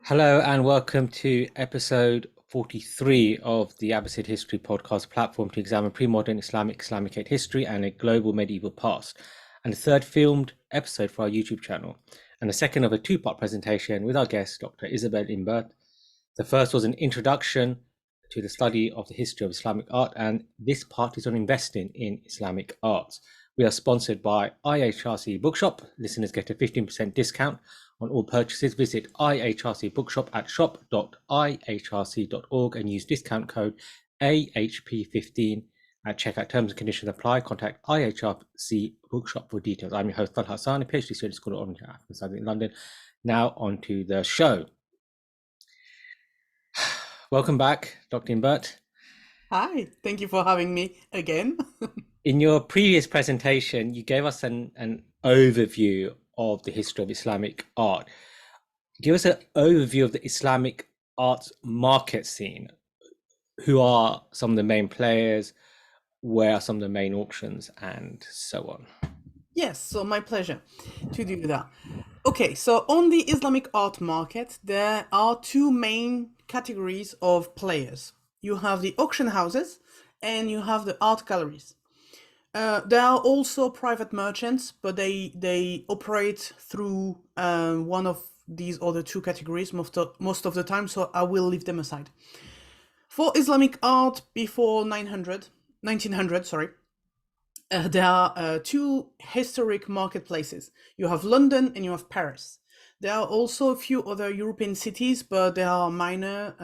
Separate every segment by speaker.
Speaker 1: Hello and welcome to episode 43 of the Abbasid History Podcast platform to examine pre-modern Islamic history and a global medieval past, and the third filmed episode for our YouTube channel, and the second of a two-part presentation with our guest, Dr. Isabelle Imbert. The first was an introduction to the study of the history of Islamic art, and this part is on investing in Islamic arts. We are sponsored by IHRC Bookshop. Listeners get a 15% discount on all purchases. Visit IHRC Bookshop at shop.ihrc.org and use discount code AHP15 at checkout. Terms and conditions apply. Contact IHRC Bookshop for details. I'm your host, Tal Hassan, a PhD student at School of Orange in London. Now on to the show. Welcome back, Dr. Imbert.
Speaker 2: Hi, thank you for having me again.
Speaker 1: In your previous presentation, you gave us an overview of the history of Islamic art. Give us an overview of the Islamic arts market scene. Who are some of the main players? Where are some of the main auctions, and so on?
Speaker 2: Yes, so my pleasure to do that. Okay, so on the Islamic art market, there are two main categories of players. You have the auction houses and you have the art galleries. There are also private merchants, but they operate through one of these other two categories most of the time, so I will leave them aside. For Islamic art before 1900, there are two historic marketplaces. You have London and you have Paris. There are also a few other European cities, but they are minor,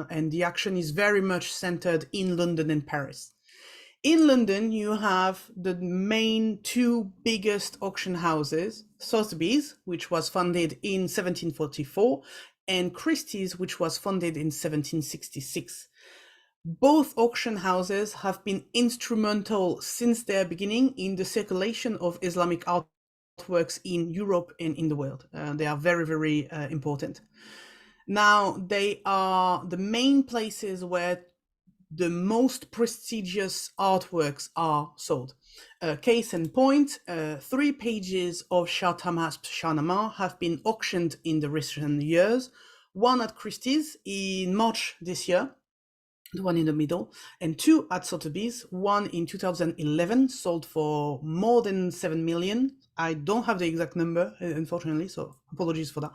Speaker 2: and the action is very much centered in London and Paris. In London, you have the main two biggest auction houses, Sotheby's, which was founded in 1744, and Christie's, which was founded in 1766. Both auction houses have been instrumental since their beginning in the circulation of Islamic artworks in Europe and in the world. They are very, very important. Now, they are the main places where the most prestigious artworks are sold. Case in point, 3 pages of Shah Tahmasp Shahnameh have been auctioned in the recent years, one at Christie's in March this year, the one in the middle, and 2 at Sotheby's, one in 2011, sold for more than 7 million. I don't have the exact number, unfortunately, so apologies for that.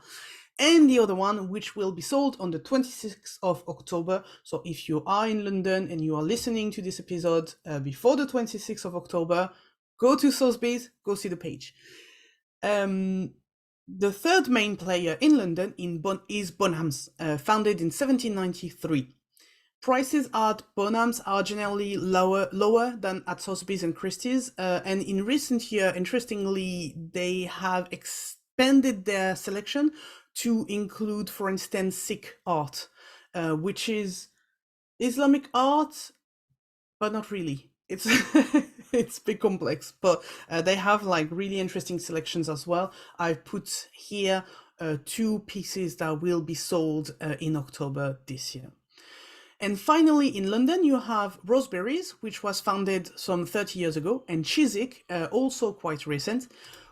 Speaker 2: And the other one, which will be sold on the 26th of October. So if you are in London and you are listening to this episode before the 26th of October, go to Sotheby's, go see the page. The third main player in London is Bonhams, founded in 1793. Prices at Bonhams are generally lower than at Sotheby's and Christie's, and in recent years, interestingly, they have expanded their selection to include, for instance, Sikh art, which is Islamic art, but not really. It's it's a bit complex, but they have like really interesting selections as well. I've put here 2 pieces that will be sold in October this year. And finally, in London, you have Roseberries, which was founded some 30 years ago, and Chiswick, also quite recent,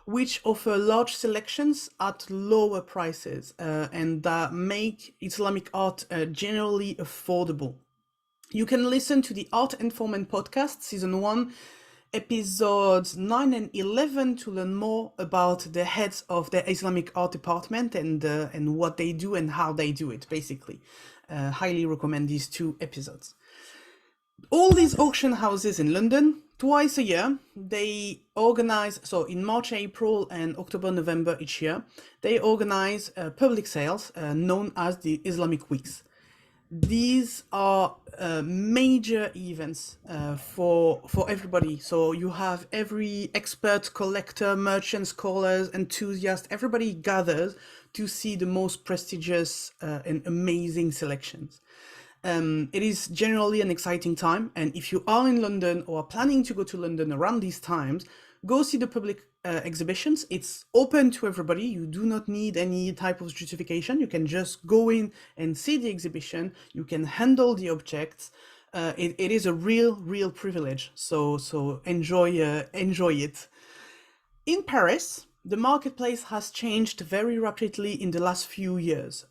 Speaker 2: which offer large selections at lower prices and that make Islamic art generally affordable. You can listen to the Art Informant podcast, season 1, episodes 9 and 11 to learn more about the heads of the Islamic art department and what they do and how they do it, basically. Highly recommend these 2 episodes. All these auction houses in London, twice a year, they organize, so in March, April, and October, November each year, they organize public sales known as the Islamic Weeks. These are major events for everybody. So you have every expert, collector, merchant, scholars, enthusiast, everybody gathers to see the most prestigious and amazing selections. It is generally an exciting time, and if you are in London or are planning to go to London around these times, go see the public exhibitions. It's open to everybody. You do not need any type of justification. You can just go in and see the exhibition. You can handle the objects. It is a real privilege. So enjoy it. In Paris, the marketplace has changed very rapidly in the last few years.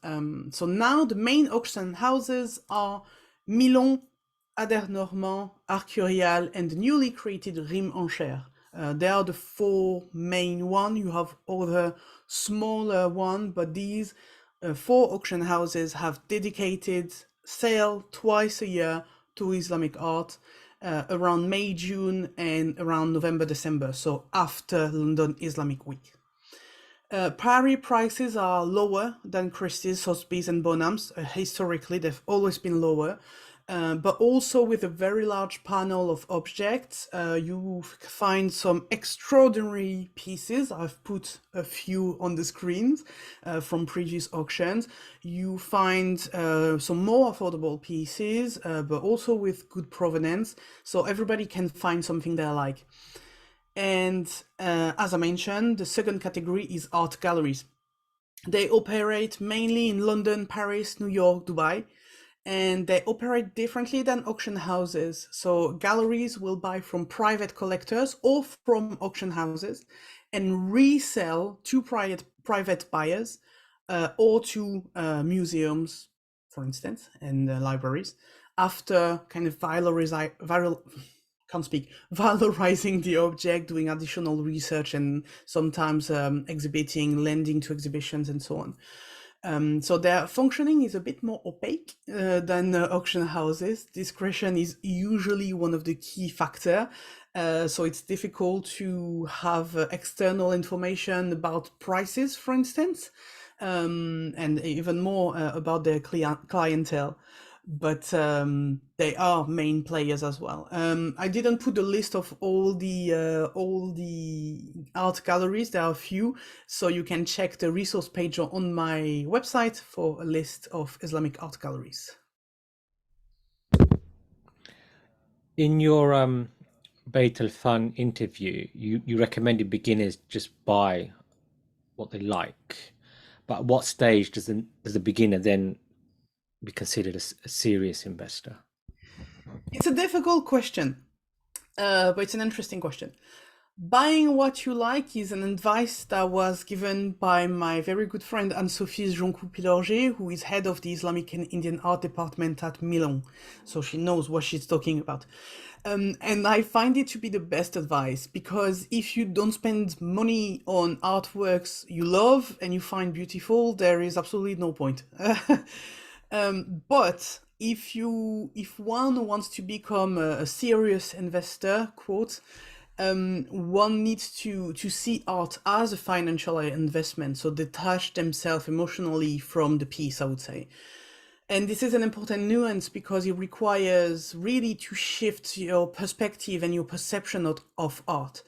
Speaker 2: So now the main auction houses are Milon, Ader Normand, Arcurial, and the newly created Rime Enchères. They are the four main ones. You have other smaller ones, but these four auction houses have dedicated sale twice a year to Islamic art, around May, June, and around November, December, so after London Islamic Week. Paris prices are lower than Christie's, Sotheby's, and Bonham's. Historically, they've always been lower. But also with a very large panel of objects, you find some extraordinary pieces. I've put a few on the screens from previous auctions. You find some more affordable pieces, but also with good provenance, so everybody can find something they like. And as I mentioned, the second category is art galleries. They operate mainly in London, Paris, New York, Dubai, and they operate differently than auction houses. So galleries will buy from private collectors or from auction houses and resell to private buyers or to museums, for instance, and libraries after kind of valorizing the object, doing additional research, and sometimes exhibiting, lending to exhibitions, and so on. So their functioning is a bit more opaque than auction houses. Discretion is usually one of the key factors. So it's difficult to have external information about prices, for instance, and even more about their clientele. But they are main players as well. I didn't put the list of all the art galleries. There are a few, so you can check the resource page on my website for a list of Islamic art galleries.
Speaker 1: In your Bayt al-Fann interview, you recommended beginners just buy what they like, but at what stage does the beginner then be considered a serious investor?
Speaker 2: It's a difficult question, but it's an interesting question. Buying what you like is an advice that was given by my very good friend Anne-Sophie Joncoux-Pilorger, who is head of the Islamic and Indian art department at Milan. So she knows what she's talking about. And I find it to be the best advice, because if you don't spend money on artworks you love and you find beautiful, there is absolutely no point. But if one wants to become a serious investor, quote, one needs to see art as a financial investment, so detach themselves emotionally from the piece, I would say. And this is an important nuance because it requires really to shift your perspective and your perception of art.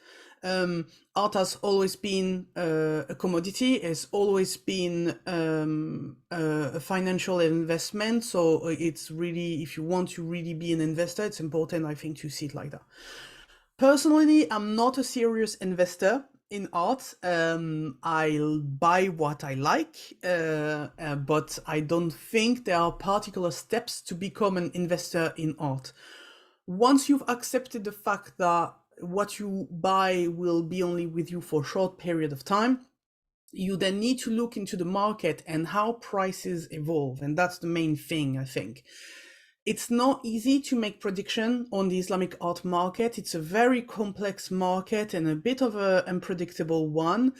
Speaker 2: Art has always been a commodity, has always been a financial investment. So it's really, if you want to really be an investor, it's important, I think, to see it like that. Personally, I'm not a serious investor in art. I'll buy what I like, but I don't think there are particular steps to become an investor in art. Once you've accepted the fact that what you buy will be only with you for a short period of time, you then need to look into the market and how prices evolve. And that's the main thing, I think. It's not easy to make prediction on the Islamic art market. It's a very complex market and a bit of an unpredictable one.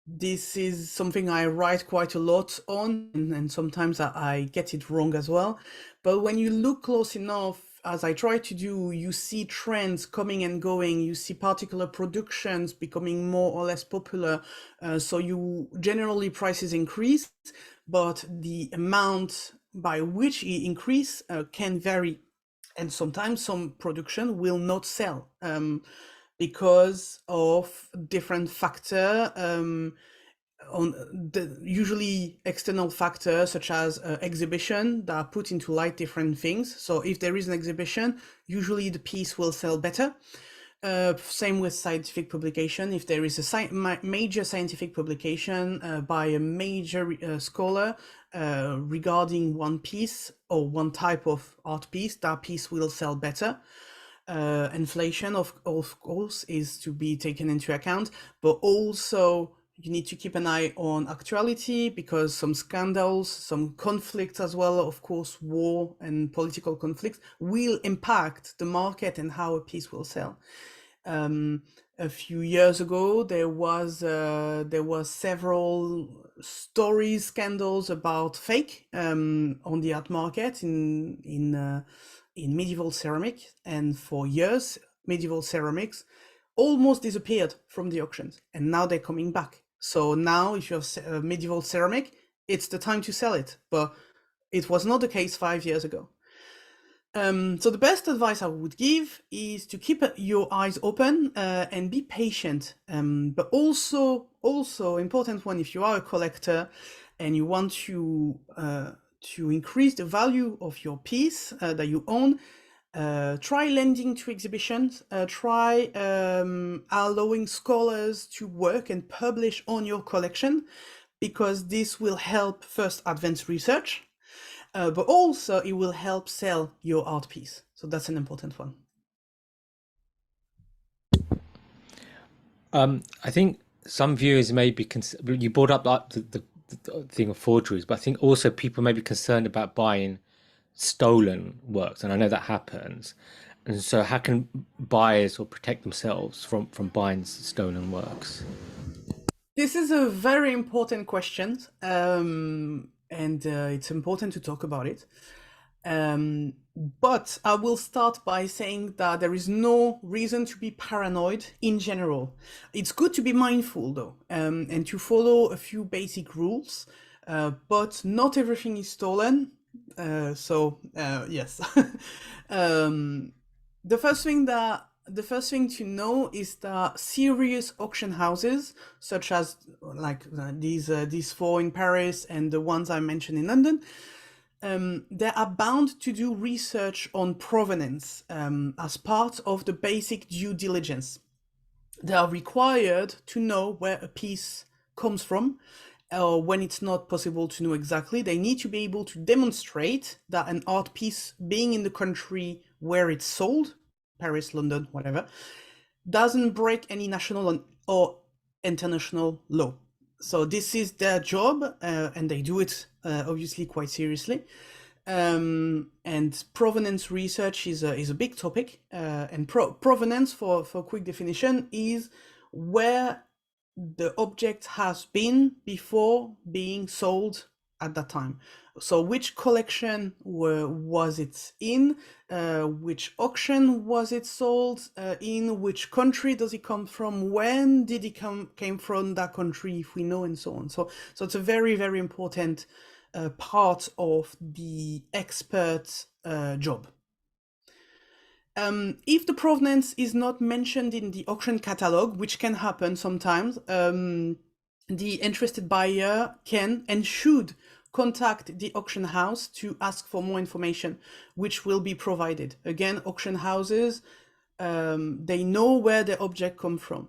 Speaker 2: This is something I write quite a lot on, and sometimes I get it wrong as well. But when you look close enough, as I try to do, you see trends coming and going. You see particular productions becoming more or less popular. So you generally prices increase, but the amount by which it increase can vary, and sometimes some production will not sell because of different factor, on the usually external factors such as exhibition that put into light different things. So if there is an exhibition, usually the piece will sell better. Same with scientific publication. If there is a major scientific publication by a major scholar regarding one piece or one type of art piece, that piece will sell better. inflation, of course, is to be taken into account, but also you need to keep an eye on actuality, because some scandals, some conflicts as well, of course, war and political conflicts will impact the market and how a piece will sell. A few years ago, there was several stories, scandals about fake on the art market in medieval ceramic, and for years medieval ceramics almost disappeared from the auctions, and now they're coming back. So now, if you have medieval ceramic, it's the time to sell it, but it was not the case 5 years ago. So the best advice I would give is to keep your eyes open and be patient. But also important one, if you are a collector and you want to increase the value of your piece that you own, try lending to exhibitions. Try allowing scholars to work and publish on your collection, because this will help first advance research. But also it will help sell your art piece. So that's an important one.
Speaker 1: I think some viewers may be you brought up like the thing of forgeries, but I think also people may be concerned about buying stolen works, and I know that happens. And so, how can buyers or protect themselves from buying stolen works?
Speaker 2: This is a very important question, and it's important to talk about it. But I will start by saying that there is no reason to be paranoid in general. It's good to be mindful, though, and to follow a few basic rules, but not everything is stolen. Yes. The first thing to know is that serious auction houses, such as like these four in Paris and the ones I mentioned in London, they are bound to do research on provenance as part of the basic due diligence. They are required to know where a piece comes from. When it's not possible to know exactly, they need to be able to demonstrate that an art piece being in the country where it's sold, Paris, London, whatever, doesn't break any national or international law. So this is their job, and they do it obviously quite seriously. And provenance research is a big topic. And provenance, for quick definition, is where the object has been before being sold at that time. So which collection was it in, which auction was it sold in, which country does it come from, when did it came from that country, if we know, and so on. So it's a very, very important part of the expert job. If the provenance is not mentioned in the auction catalog, which can happen sometimes, the interested buyer can and should contact the auction house to ask for more information, which will be provided. Again, auction houses, they know where the object come from.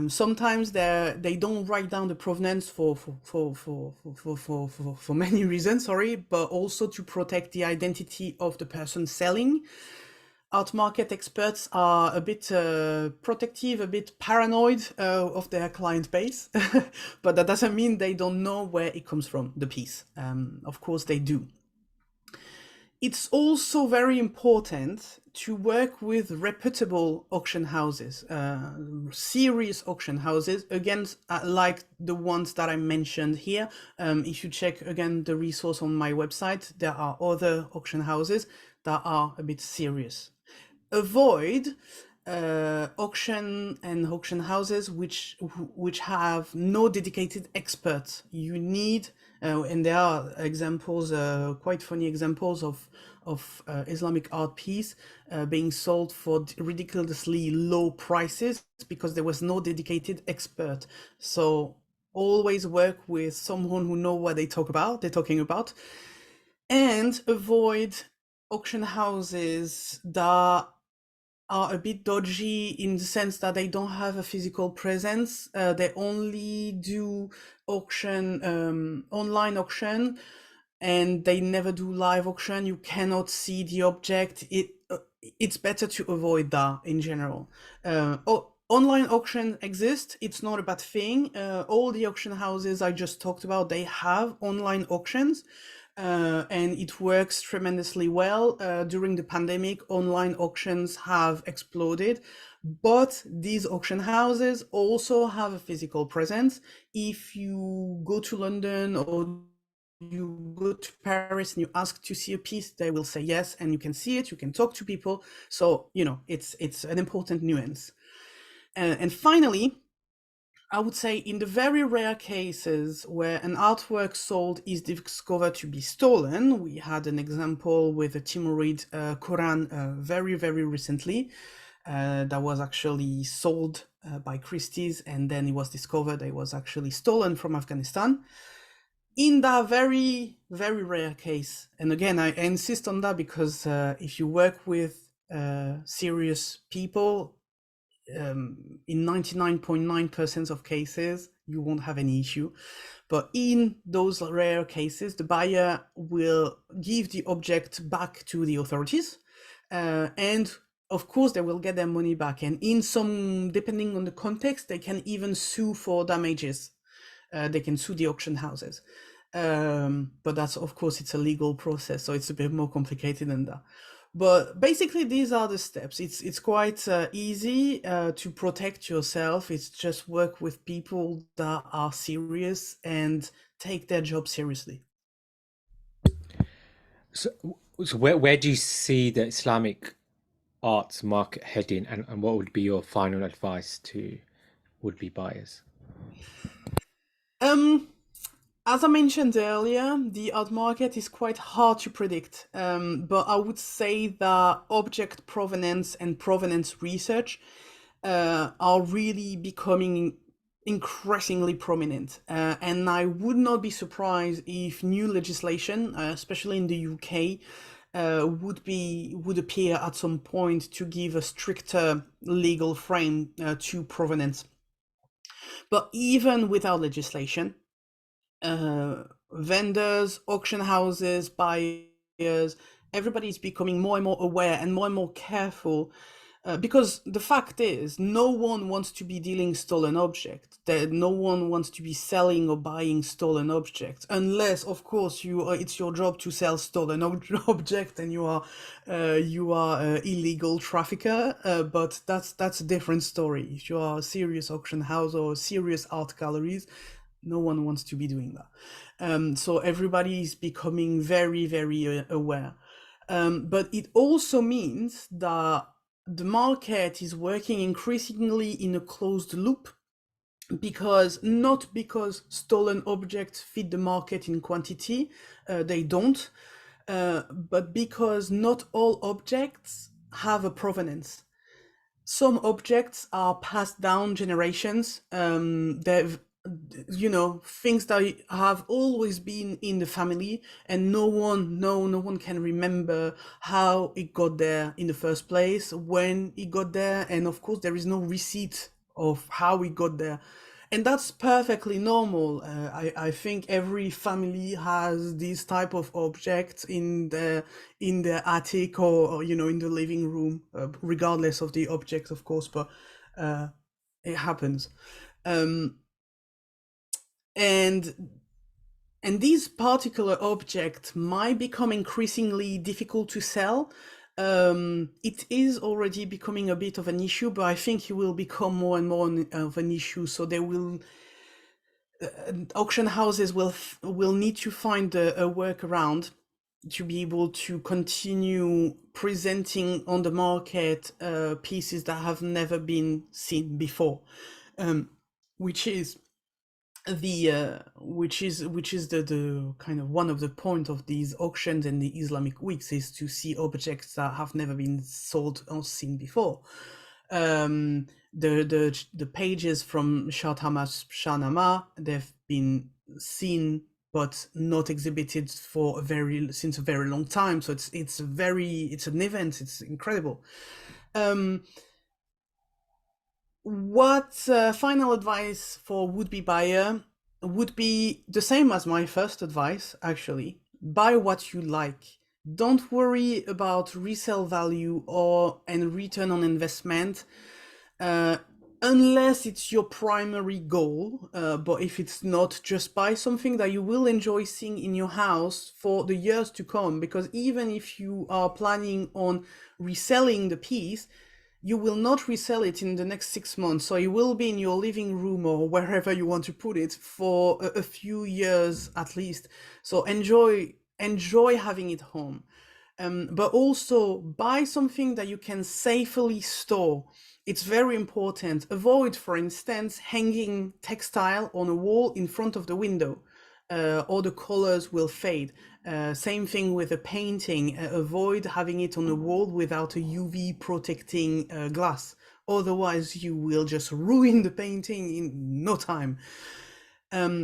Speaker 2: Sometimes they don't write down the provenance for many reasons, sorry, but also to protect the identity of the person selling. Art market experts are a bit protective, a bit paranoid of their client base, but that doesn't mean they don't know where it comes from, the piece. Of course they do. It's also very important to work with reputable auction houses, serious auction houses, again, like the ones that I mentioned here. If you check, again, the resource on my website, there are other auction houses that are a bit serious. Avoid auction houses which have no dedicated experts. You need, and there are examples, quite funny examples of Islamic art piece being sold for ridiculously low prices because there was no dedicated expert. So always work with someone who know what they're talking about, and avoid auction houses that are a bit dodgy in the sense that they don't have a physical presence. They only do auction, online auction, and they never do live auction. You cannot see the object. it's better to avoid that in general. Online auction exists. It's not a bad thing. All the auction houses I just talked about, they have online auctions. And it works tremendously well. During the pandemic, online auctions have exploded, but these auction houses also have a physical presence. If you go to London or you go to Paris and you ask to see a piece, they will say yes, and you can see it, you can talk to people. So, it's an important nuance. And finally, I would say in the very rare cases where an artwork sold is discovered to be stolen, we had an example with the Timurid Quran very, very recently, that was actually sold by Christie's, and then it was discovered it was actually stolen from Afghanistan. In that very, very rare case, and again, I insist on that because if you work with serious people, in 99.9% of cases, you won't have any issue. But in those rare cases, the buyer will give the object back to the authorities, and of course, they will get their money back. And in some, depending on the context, they can even sue for damages. They can sue the auction houses. But that's, of course, it's a legal process, so it's a bit more complicated than that. But basically, these are the steps. It's quite easy to protect yourself. It's just work with people that are serious and take their job seriously.
Speaker 1: So, so where do you see the Islamic arts market heading, and what would be your final advice to would-be buyers?
Speaker 2: As I mentioned earlier, the art market is quite hard to predict, but I would say that object provenance and provenance research are really becoming increasingly prominent. And I would not be surprised if new legislation, especially in the UK, would appear at some point to give a stricter legal frame to provenance. But even without legislation, vendors, auction houses, buyers, everybody's becoming more and more aware and more careful, because the fact is, no one wants to be dealing stolen objects. No one wants to be selling or buying stolen objects, unless, of course, it's your job to sell stolen object and you are illegal trafficker. But that's a different story. If you are a serious auction house or serious art galleries, no one wants to be doing that. So everybody is becoming very, very aware. But it also means that the market is working increasingly in a closed loop, not because stolen objects fit the market in quantity, they don't, but because not all objects have a provenance. Some objects are passed down generations. They've things that have always been in the family, and no one can remember how it got there in the first place, when it got there, and of course there is no receipt of how it got there. And that's perfectly normal. I think every family has this type of object in their attic, or in the living room, regardless of the object, of course. But it happens. And these particular objects might become increasingly difficult to sell. It is already becoming a bit of an issue, but I think it will become more and more of an issue. So auction houses will need to find a workaround to be able to continue presenting on the market pieces that have never been seen before, which is the kind of one of the point of these auctions and the Islamic weeks, is to see objects that have never been sold or seen before. The pages from Shahnameh, they've been seen but not exhibited since a very long time. So it's an event. It's incredible. What final advice for would-be buyer would be the same as my first advice, actually. Buy what you like. Don't worry about resale value and return on investment, unless it's your primary goal. But if it's not, just buy something that you will enjoy seeing in your house for the years to come. Because even if you are planning on reselling the piece, you will not resell it in the next 6 months. So it will be in your living room or wherever you want to put it for a few years at least. So enjoy having it home. But also buy something that you can safely store. It's very important. Avoid, for instance, hanging textile on a wall in front of the window, or the colors will fade. Same thing with a painting. Avoid having it on a wall without a UV protecting glass. Otherwise, you will just ruin the painting in no time.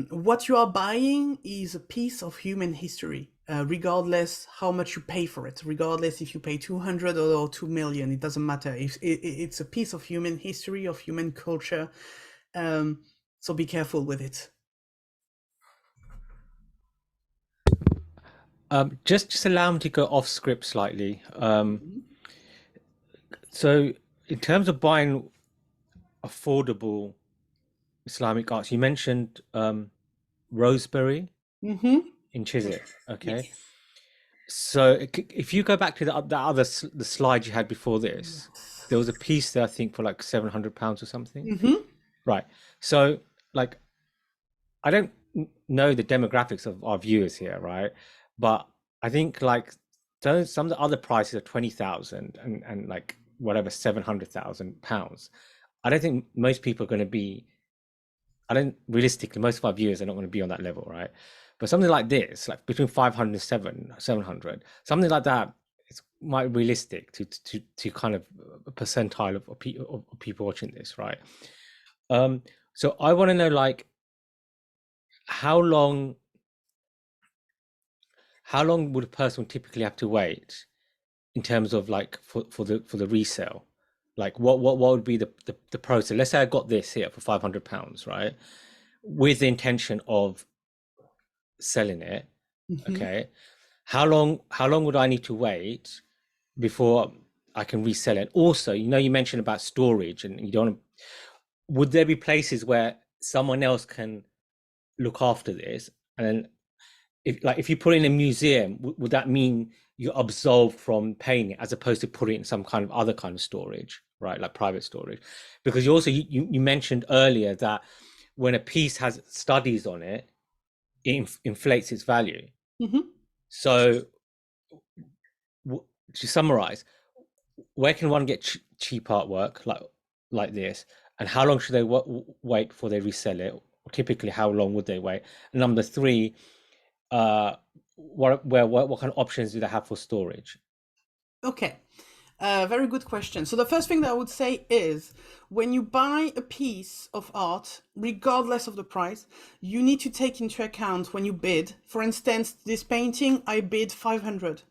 Speaker 2: What you are buying is a piece of human history, regardless how much you pay for it, regardless if you pay 200 or 2 million, it doesn't matter. It's a piece of human history, of human culture. So be careful with it.
Speaker 1: Just allow me to go off script slightly. So in terms of buying affordable Islamic arts, you mentioned Rosebery
Speaker 2: Mm-hmm.
Speaker 1: in Chiswick. Okay.
Speaker 2: Yes.
Speaker 1: So if you go back to the slide you had before this, there was a piece there, I think, for like £700 or something.
Speaker 2: Mm-hmm.
Speaker 1: Right. So like, I don't know the demographics of our viewers here, right? But I think like some of the other prices are 20,000 and like whatever £700,000. I don't think most people are going to be. I don't realistically, most of our viewers are not going to be on that level, right? But something like this, like between 500 and 700, something like that, it's quite realistic to kind of a percentile of people watching this, right? So I want to know, like, how long would a person typically have to wait in terms of like for the resale? Like what would be the process? Let's say I got this here for £500, right? With the intention of selling it.
Speaker 2: Mm-hmm.
Speaker 1: Okay. How long would I need to wait before I can resell it? Also, you mentioned about storage and you don't would there be places where someone else can look after this? And then if you put it in a museum, would that mean you're absolved from paying it as opposed to putting it in some kind of other kind of storage, right? Like private storage. Because you mentioned earlier that when a piece has studies on it, it inflates its value.
Speaker 2: Mm-hmm.
Speaker 1: So to summarize, where can one get cheap artwork like this, and how long should they wait before they resell it? Typically, how long would they wait? And number three, what kind of options do they have for storage?
Speaker 2: Okay. Very good question. So the first thing that I would say is when you buy a piece of art, regardless of the price, you need to take into account when you bid. For instance, this painting, I bid 500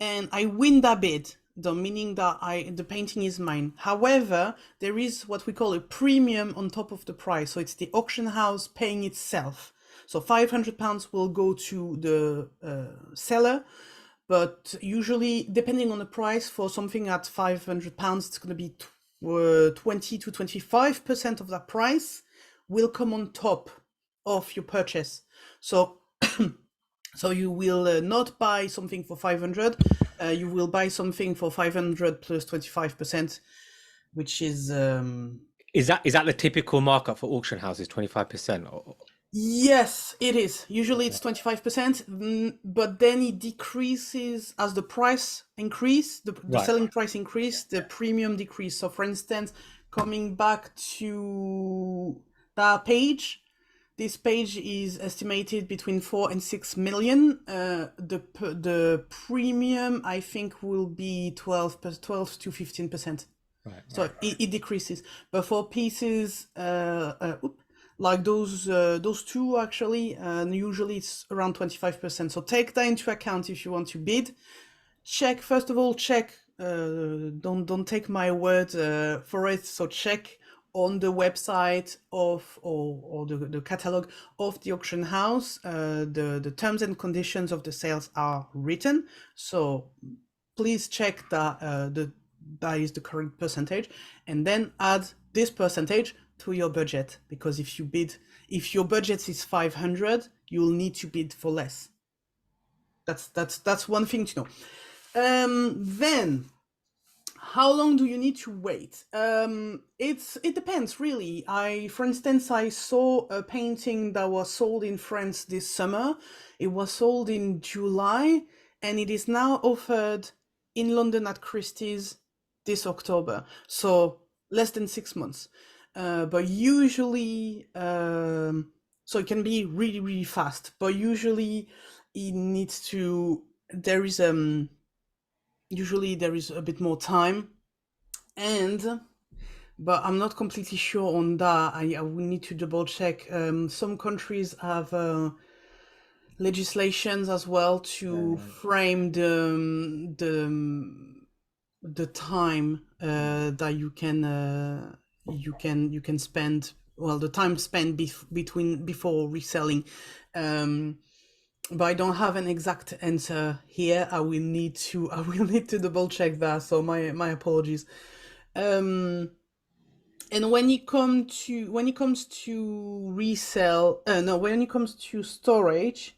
Speaker 2: and I win that bid, meaning that the painting is mine. However, there is what we call a premium on top of the price. So it's the auction house paying itself. So £500 will go to the seller. But usually, depending on the price, for something at £500, it's going to be 20 to 25% of that price will come on top of your purchase. So, so you will not buy something for 500. You will buy something for 500 plus 25%, which is.
Speaker 1: Is that the typical markup for auction houses, 25%?
Speaker 2: Yes, it is. Usually it's 25%, but then it decreases as the price increase, the
Speaker 1: Right.
Speaker 2: selling price increase, the premium decrease. So for instance, coming back to that page, this page is estimated between 4 and 6 million. The premium, I think, will be 12 to 15%.
Speaker 1: Right.
Speaker 2: So it decreases. But for pieces, like those two actually, usually it's around 25%. So take that into account if you want to bid. Check, first of all, check. Don't take my word for it. So check on the website of or the catalog of the auction house, the terms and conditions of the sales are written. So please check that that is the correct percentage, and then add this percentage to your budget, because if your budget is 500, you'll need to bid for less. That's one thing to know. Then how long do you need to wait? It depends really. For instance, I saw a painting that was sold in France this summer. It was sold in July, and it is now offered in London at Christie's this October. So less than 6 months. But usually, so it can be really, really fast. But usually, it needs to. There is usually there is a bit more time, but I'm not completely sure on that. I will need to double check. Some countries have legislations as well to frame the time that you can spend, well, the time spent between before reselling. But I don't have an exact answer here. I will need to double check that. So my apologies. And when it comes to resell, no, when it comes to storage,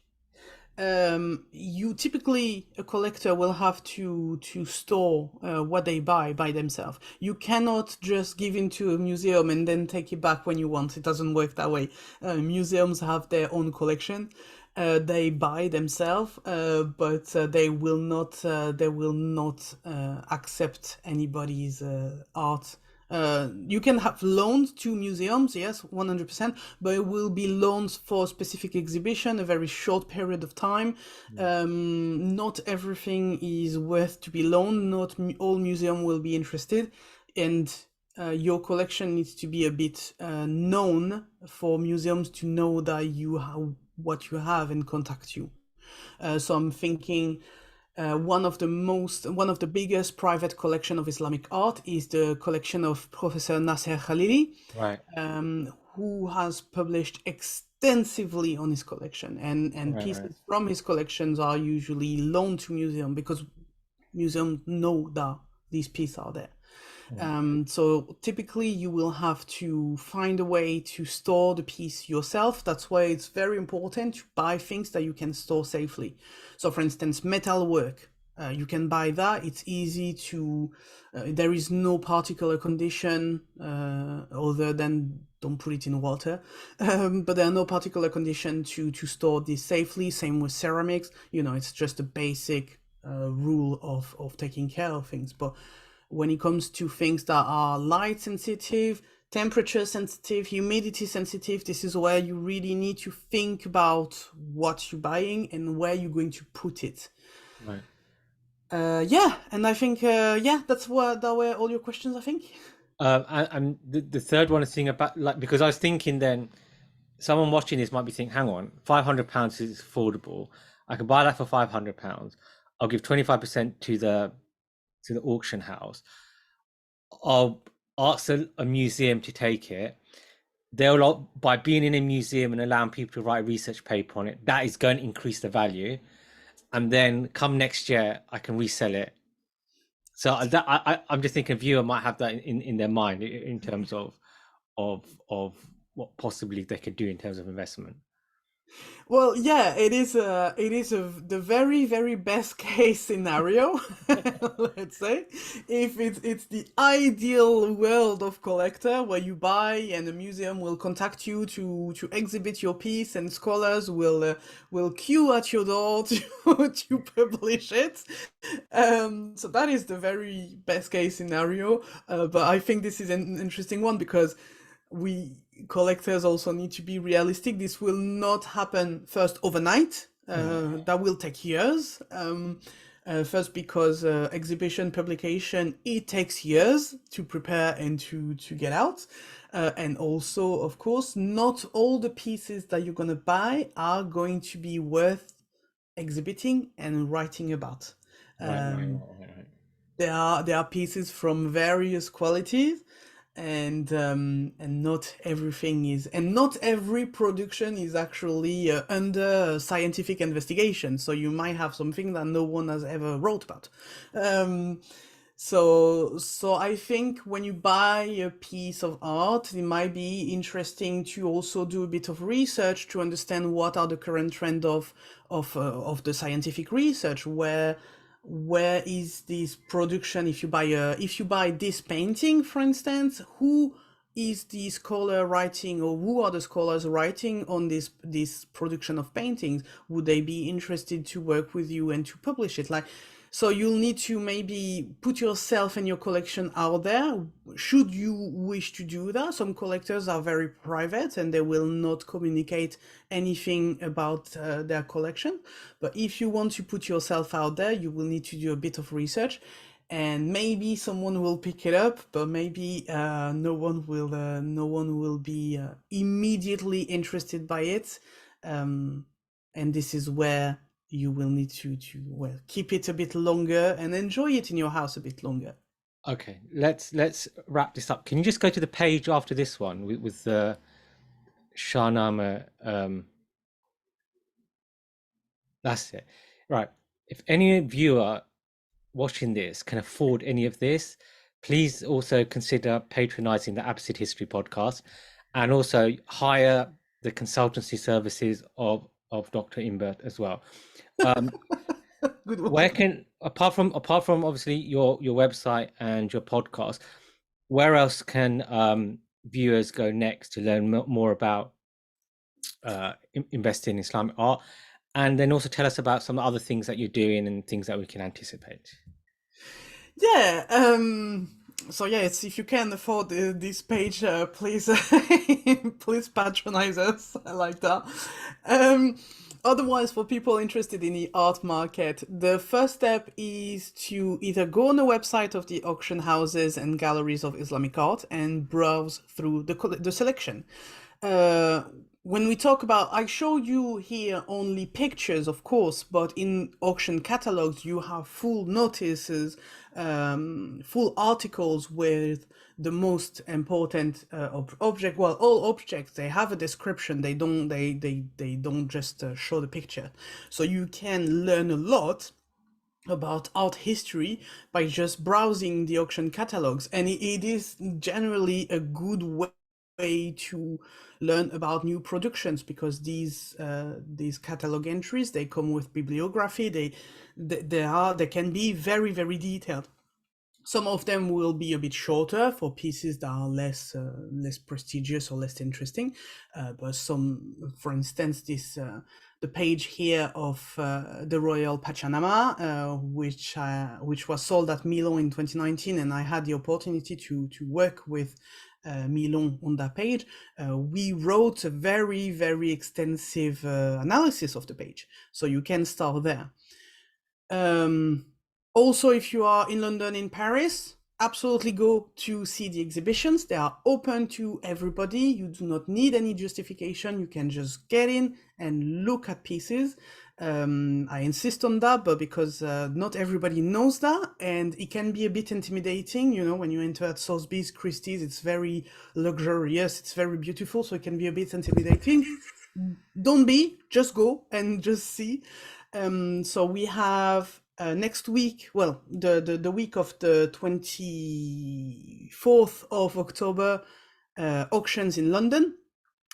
Speaker 2: you typically, a collector will have to store what they buy by themselves. You cannot just give into a museum and then take it back when you want. It doesn't work that way. Museums have their own collection. They buy themselves, but they will not accept anybody's art. You can have loans to museums, yes, 100%, but it will be loans for a specific exhibition, a very short period of time. Not everything is worth to be loaned. Not all museums will be interested, and your collection needs to be a bit known for museums to know that you have what you have and contact you. So I'm thinking one of the biggest private collection of Islamic art is the collection of Professor Nasser Khalili,
Speaker 1: Right.
Speaker 2: Who has published extensively on his collection, and pieces from his collections are usually loaned to museum because museums know that these pieces are there. So typically you will have to find a way to store the piece yourself. That's why it's very important to buy things that you can store safely. So for instance, metal work, you can buy that. It's easy to, there is no particular condition other than don't put it in water. But there are no particular condition to store this safely. Same with ceramics. It's just a basic rule of taking care of things. But when it comes to things that are light sensitive, temperature sensitive, humidity sensitive, this is where you really need to think about what you're buying and where you're going to put it.
Speaker 1: Right.
Speaker 2: Yeah, and I think that were all your questions, I think.
Speaker 1: And the third one is thinking about, like, because I was thinking then someone watching this might be thinking, hang on, £500 is affordable. I can buy that for £500. I'll give 25% to the auction house. I'll ask a museum to take it. They'll, by being in a museum and allowing people to write a research paper on it, that is going to increase the value. And then come next year, I can resell it. So I'm just thinking a viewer might have that in their mind in terms of what possibly they could do in terms of investment.
Speaker 2: Well, yeah, it is the very, very best case scenario, let's say. If it's the ideal world of collector where you buy and a museum will contact you to exhibit your piece, and scholars will queue at your door to publish it. So that is the very best case scenario. But I think this is an interesting one because collectors also need to be realistic. This will not happen first overnight. That will take years. First because exhibition publication, it takes years to prepare and to get out. And also, of course, not all the pieces that you're going to buy are going to be worth exhibiting and writing about.
Speaker 1: Right.
Speaker 2: There are pieces from various qualities, and not everything is, and not every production is actually under scientific investigation. So you might have something that no one has ever wrote about. Um, so I think when you buy a piece of art, it might be interesting to also do a bit of research to understand what are the current trend of the scientific research. Where is this production? If you buy this painting, for instance, who is the scholar writing, or who are the scholars writing on this production of paintings? Would they be interested to work with you and to publish it? Like, so you'll need to maybe put yourself and your collection out there, should you wish to do that. Some collectors are very private and they will not communicate anything about their collection. But if you want to put yourself out there, you will need to do a bit of research, and maybe someone will pick it up, but maybe no one will be immediately interested by it. And this is where you will need to well, keep it a bit longer and enjoy it in your house a bit longer.
Speaker 1: Okay, let's wrap this up. Can you just go to the page after this one with the Shahnameh? That's it. Right. If any viewer watching this can afford any of this, please also consider patronizing the Abbasid History podcast, and also hire the consultancy services of Dr. Imbert as well.
Speaker 2: Good
Speaker 1: Where
Speaker 2: one.
Speaker 1: can, apart from obviously your website and your podcast, where else can viewers go next to learn more about investing in Islamic art, and then also tell us about some other things that you're doing and things that we can anticipate?
Speaker 2: Yeah. So yeah, it's, if you can afford this page, please please patronize us. I like that. Um, Otherwise, for people interested in the art market, the first step is to either go on the website of the auction houses and galleries of Islamic art and browse through the selection. Uh, when we talk about, I showed you here only pictures, of course, but in auction catalogs you have full notices, full articles with the most important object. Well, all objects, they have a description. They don't just show the picture. So you can learn a lot about art history by just browsing the auction catalogs, and it is generally a good way to learn about new productions, because these catalog entries, they come with bibliography. They can be very, very detailed. Some of them will be a bit shorter for pieces that are less prestigious or less interesting, but some, for instance, the page here of the Royal Pachanama, which was sold at Milan in 2019, and I had the opportunity to work with Milan on that page. We wrote a very, very extensive analysis of the page, so you can start there. Also, if you are in London, in Paris, absolutely go to see the exhibitions. They are open to everybody. You do not need any justification. You can just get in and look at pieces. I insist on that, but because not everybody knows that, and it can be a bit intimidating, when you enter at Sotheby's, Christie's, it's very luxurious, it's very beautiful, so it can be a bit intimidating. Don't be, just go and just see. So we have next week, well, the week of the 24th of October, auctions in London.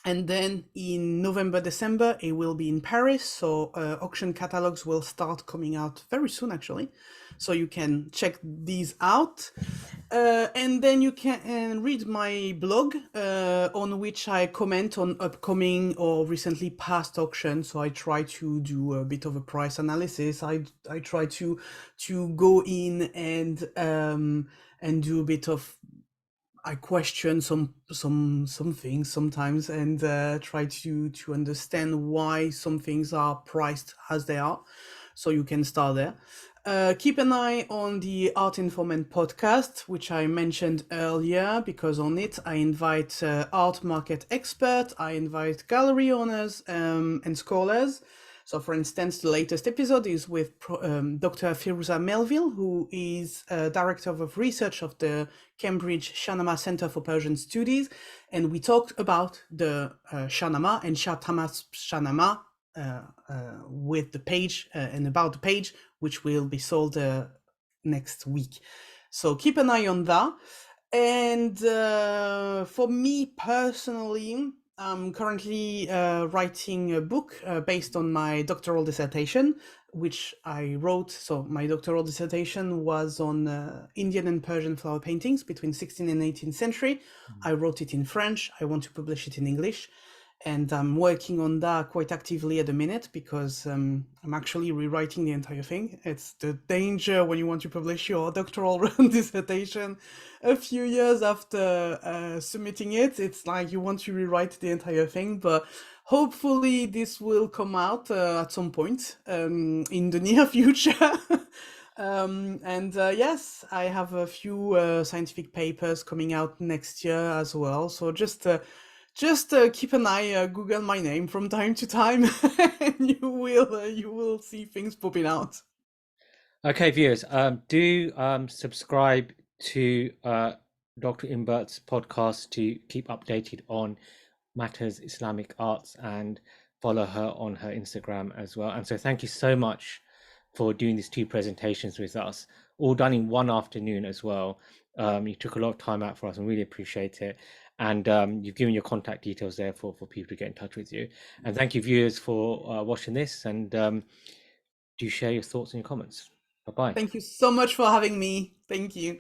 Speaker 2: And then in November, December, it will be in Paris. So auction catalogs will start coming out very soon, actually. So you can check these out. And then you can read my blog, on which I comment on upcoming or recently past auctions. So I try to do a bit of a price analysis. I try to go in and do a bit of, I question some things sometimes, and try to understand why some things are priced as they are. So you can start there. Keep an eye on the Art Informant podcast, which I mentioned earlier, because on it I invite art market experts, I invite gallery owners and scholars So, for instance, the latest episode is with Dr. Firuza Melville, who is Director of Research of the Cambridge Shahnameh Center for Persian Studies. And we talked about the Shahnameh and Shah Tahmasp Shahnameh with the page and about the page, which will be sold next week. So keep an eye on that. And for me personally, I'm currently writing a book based on my doctoral dissertation, which I wrote. So my doctoral dissertation was on Indian and Persian flower paintings between 16th and 18th century. I wrote it in French. I want to publish it in English. And I'm working on that quite actively at the minute because I'm actually rewriting the entire thing. It's the danger when you want to publish your doctoral dissertation a few years after submitting it. It's like you want to rewrite the entire thing, but hopefully this will come out at some point in the near future. Yes, I have a few scientific papers coming out next year as well. So just keep an eye, Google my name from time to time, and you will see things popping out.
Speaker 1: Okay, viewers, do subscribe to Dr. Imbert's podcast to keep updated on matters Islamic arts, and follow her on her Instagram as well. And so thank you so much for doing these two presentations with us, all done in one afternoon as well. You took a lot of time out for us and really appreciate it. And you've given your contact details there for people to get in touch with you. And thank you, viewers, for watching this. And do share your thoughts and your comments. Bye-bye.
Speaker 2: Thank you so much for having me. Thank you.